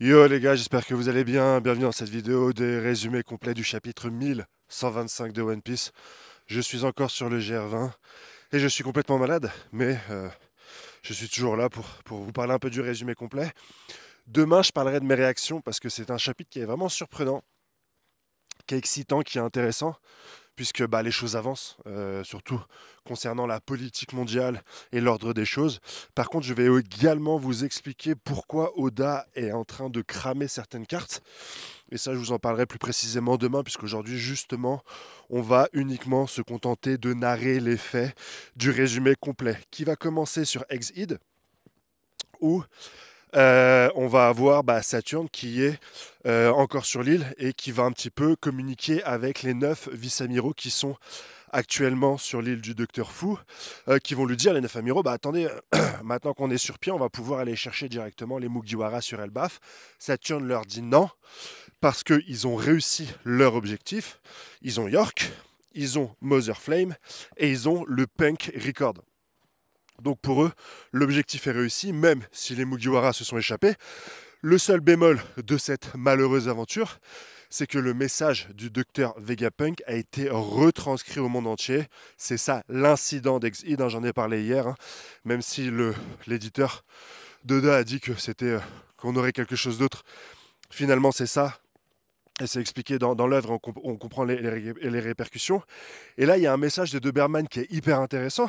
Yo les gars, j'espère que vous allez bien. Bienvenue dans cette vidéo des résumés complets du chapitre 1125 de One Piece. Je suis encore sur le GR20 et je suis complètement malade, mais je suis toujours là pour vous parler un peu du résumé complet. Demain, je parlerai de mes réactions parce que c'est un chapitre qui est vraiment surprenant, qui est excitant, qui est intéressant, puisque les choses avancent, surtout concernant la politique mondiale et l'ordre des choses. Par contre, je vais également vous expliquer pourquoi Oda est en train de cramer certaines cartes. Et ça, je vous en parlerai plus précisément demain, puisqu'aujourd'hui, justement, on va uniquement se contenter de narrer les faits du résumé complet, qui va commencer sur Exide, où on va avoir Saturne qui est encore sur l'île et qui va un petit peu communiquer avec les 9 vice-amiraux qui sont actuellement sur l'île du Docteur Fou, qui vont lui dire, les 9 amiraux, attendez, maintenant qu'on est sur pied, on va pouvoir aller chercher directement les Mugiwara sur Elbaf. Saturne leur dit non, parce qu'ils ont réussi leur objectif. Ils ont York, ils ont Mother Flame et ils ont le Punk Record. Donc pour eux, l'objectif est réussi, même si les Mugiwara se sont échappés. Le seul bémol de cette malheureuse aventure, c'est que le message du docteur Vegapunk a été retranscrit au monde entier. C'est ça l'incident d'Exide, j'en ai parlé hier, même si l'éditeur Doda a dit que c'était qu'on aurait quelque chose d'autre. Finalement, c'est ça. Et c'est expliqué dans l'œuvre, on comprend les répercussions. Et là, il y a un message de Doberman qui est hyper intéressant.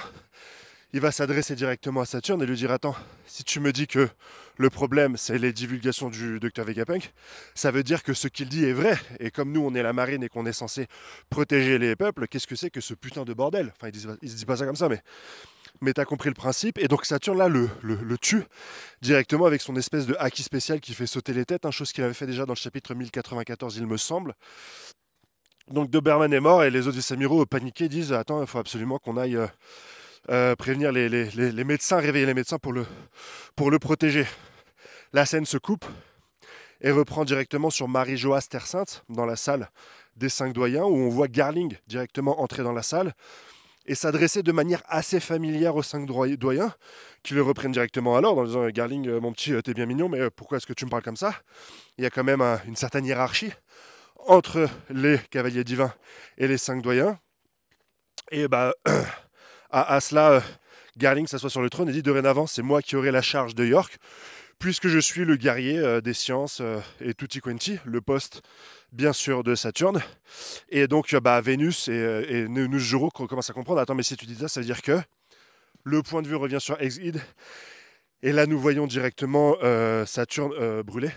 Il va s'adresser directement à Saturne et lui dire: attends, si tu me dis que le problème c'est les divulgations du docteur Vegapunk, ça veut dire que ce qu'il dit est vrai. Et comme nous on est la marine et qu'on est censé protéger les peuples, qu'est-ce que c'est que ce putain de bordel? Enfin, il se dit pas ça comme ça, mais t'as compris le principe. Et donc Saturne là le tue directement avec son espèce de haki spécial qui fait sauter les têtes, chose qu'il avait fait déjà dans le chapitre 1094 il me semble. Donc Doberman est mort et les autres vice-amiraux paniqués disent: attends, il faut absolument qu'on aille prévenir les médecins, réveiller les médecins pour le protéger. La scène se coupe et reprend directement sur Marie-Joas Terre Sainte, dans la salle des 5 doyens, où on voit Garling directement entrer dans la salle et s'adresser de manière assez familière aux 5 doyens, qui le reprennent directement à l'ordre en disant: Garling, mon petit, t'es bien mignon, mais pourquoi est-ce que tu me parles comme ça? Il y a quand même une certaine hiérarchie entre les cavaliers divins et les 5 doyens. Et à cela, Garling s'assoit sur le trône et dit: dorénavant, c'est moi qui aurai la charge de York, puisque je suis le guerrier des sciences et tutti quanti, le poste bien sûr de Saturne. Et donc Vénus et Nusjuro commencent à comprendre: attends, mais si tu dis ça, ça veut dire que le point de vue revient sur Exide. Et là, nous voyons directement Saturne brûlé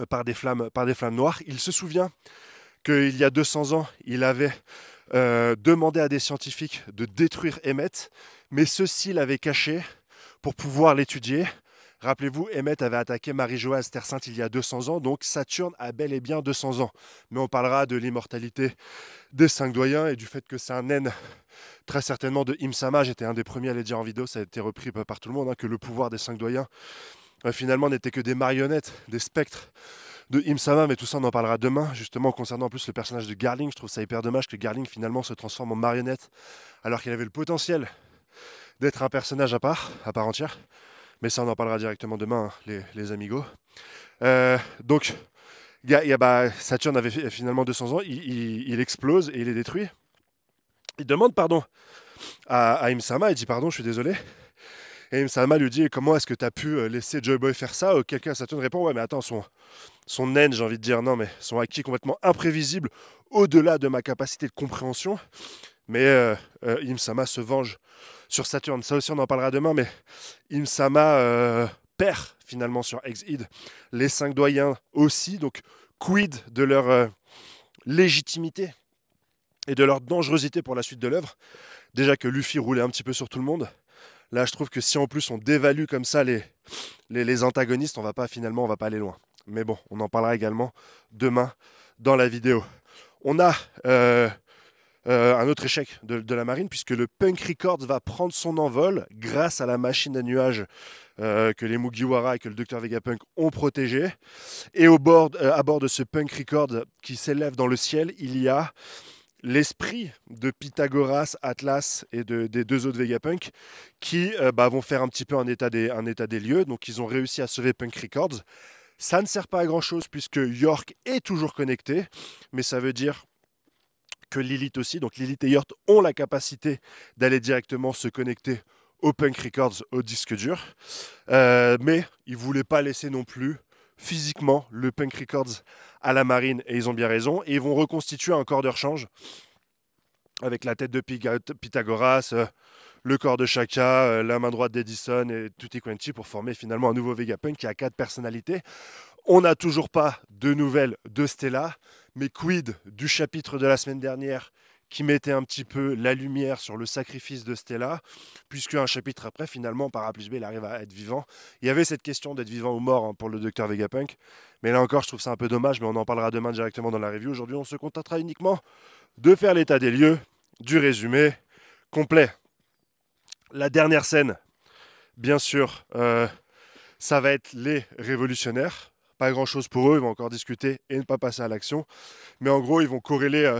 par des flammes noires. Il se souvient qu'il y a 200 ans, il avait demandé à des scientifiques de détruire Emmet, mais ceux-ci l'avaient caché pour pouvoir l'étudier. Rappelez-vous, Emmet avait attaqué Marie-Joas Terre Sainte il y a 200 ans, donc Saturne a bel et bien 200 ans. Mais on parlera de l'immortalité des 5 doyens et du fait que c'est un naine, très certainement de Imsama. J'étais un des premiers à le dire en vidéo, ça a été repris par tout le monde, que le pouvoir des 5 doyens finalement n'était que des marionnettes, des spectres de Imsama, mais tout ça on en parlera demain, justement concernant en plus le personnage de Garling. Je trouve ça hyper dommage que Garling finalement se transforme en marionnette, alors qu'il avait le potentiel d'être un personnage à part entière. Mais ça on en parlera directement demain, les amigos. Donc, Saturne avait finalement 200 ans, il explose et il est détruit. Il demande pardon à Imsama, il dit: pardon, je suis désolé. Et Imsama lui dit: comment est-ce que tu as pu laisser Joy Boy faire ça? Auquel cas Saturne répond: ouais, mais attends, son naine, j'ai envie de dire, non, mais son acquis complètement imprévisible, au-delà de ma capacité de compréhension. Mais Imsama se venge sur Saturne. Ça aussi, on en parlera demain, mais Imsama perd finalement sur Exide. Les 5 doyens aussi, donc quid de leur légitimité et de leur dangerosité pour la suite de l'œuvre. Déjà que Luffy roulait un petit peu sur tout le monde. Là, je trouve que si en plus on dévalue comme ça les antagonistes, on va pas aller loin. Mais bon, on en parlera également demain dans la vidéo. On a un autre échec de la marine, puisque le Punk Records va prendre son envol grâce à la machine à nuages que les Mugiwara et que le Dr Vegapunk ont protégée. Et à bord de ce Punk Record qui s'élève dans le ciel, il y a l'esprit de Pythagoras, Atlas et des 2 autres Vegapunk qui vont faire un petit peu un état des lieux. Donc ils ont réussi à sauver Punk Records. Ça ne sert pas à grand chose puisque York est toujours connecté, mais ça veut dire que Lilith aussi, donc Lilith et York ont la capacité d'aller directement se connecter au Punk Records, au disque dur. Mais ils ne voulaient pas laisser non plus physiquement le Punk Records à la marine, et ils ont bien raison. Et ils vont reconstituer un corps de rechange avec la tête de Pythagoras, le corps de Chaka, la main droite d'Edison et Tutti Quanti pour former finalement un nouveau Vegapunk qui a 4 personnalités. On n'a toujours pas de nouvelles de Stella, mais quid du chapitre de la semaine dernière qui mettait un petit peu la lumière sur le sacrifice de Stella, puisque un chapitre après, finalement, par A plus B, il arrive à être vivant. Il y avait cette question d'être vivant ou mort pour le docteur Vegapunk, mais là encore, je trouve ça un peu dommage, mais on en parlera demain directement dans la review. Aujourd'hui, on se contentera uniquement de faire l'état des lieux, du résumé complet. La dernière scène, bien sûr, ça va être les révolutionnaires. Pas grand chose pour eux, ils vont encore discuter et ne pas passer à l'action. Mais en gros, ils vont corréler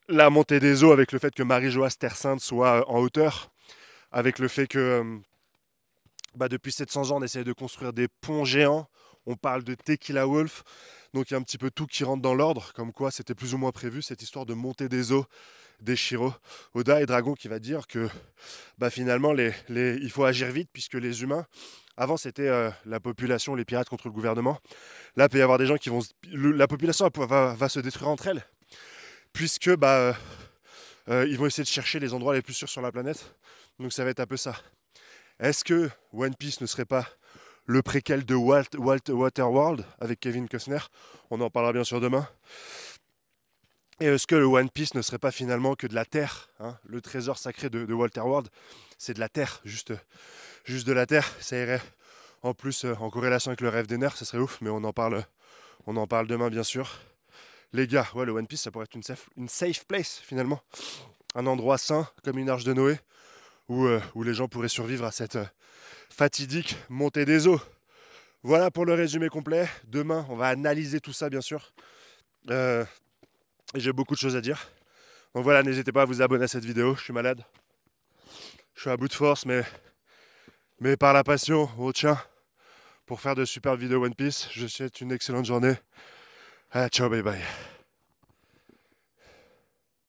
la montée des eaux avec le fait que Marie-Joas Terre Sainte soit en hauteur, avec le fait que depuis 700 ans, on essaie de construire des ponts géants. On parle de Tequila Wolf, donc il y a un petit peu tout qui rentre dans l'ordre, comme quoi c'était plus ou moins prévu cette histoire de montée des eaux des Shiro. Oda et Dragon qui va dire que finalement il faut agir vite puisque les humains, avant c'était la population, les pirates contre le gouvernement. Là il peut y avoir des gens qui vont... La population va se détruire entre elles puisque ils vont essayer de chercher les endroits les plus sûrs sur la planète. Donc ça va être un peu ça. Est-ce que One Piece ne serait pas le préquel de Waterworld avec Kevin Costner? On en parlera bien sûr demain. Et est-ce que le One Piece ne serait pas finalement que de la terre, hein? Le trésor sacré de Waterworld, c'est de la terre, juste de la terre. Ça irait en plus en corrélation avec le rêve des nerfs, ça serait ouf, mais on en parle demain bien sûr. Les gars, ouais, le One Piece, ça pourrait être une safe place finalement. Un endroit sain, comme une arche de Noé, où les gens pourraient survivre à cette fatidique montée des eaux. Voilà pour le résumé complet. Demain, on va analyser tout ça, bien sûr. Et j'ai beaucoup de choses à dire. Donc voilà, n'hésitez pas à vous abonner à cette vidéo. Je suis malade. Je suis à bout de force, mais par la passion, au tien, pour faire de super vidéos One Piece. Je vous souhaite une excellente journée. Ah, ciao, bye bye.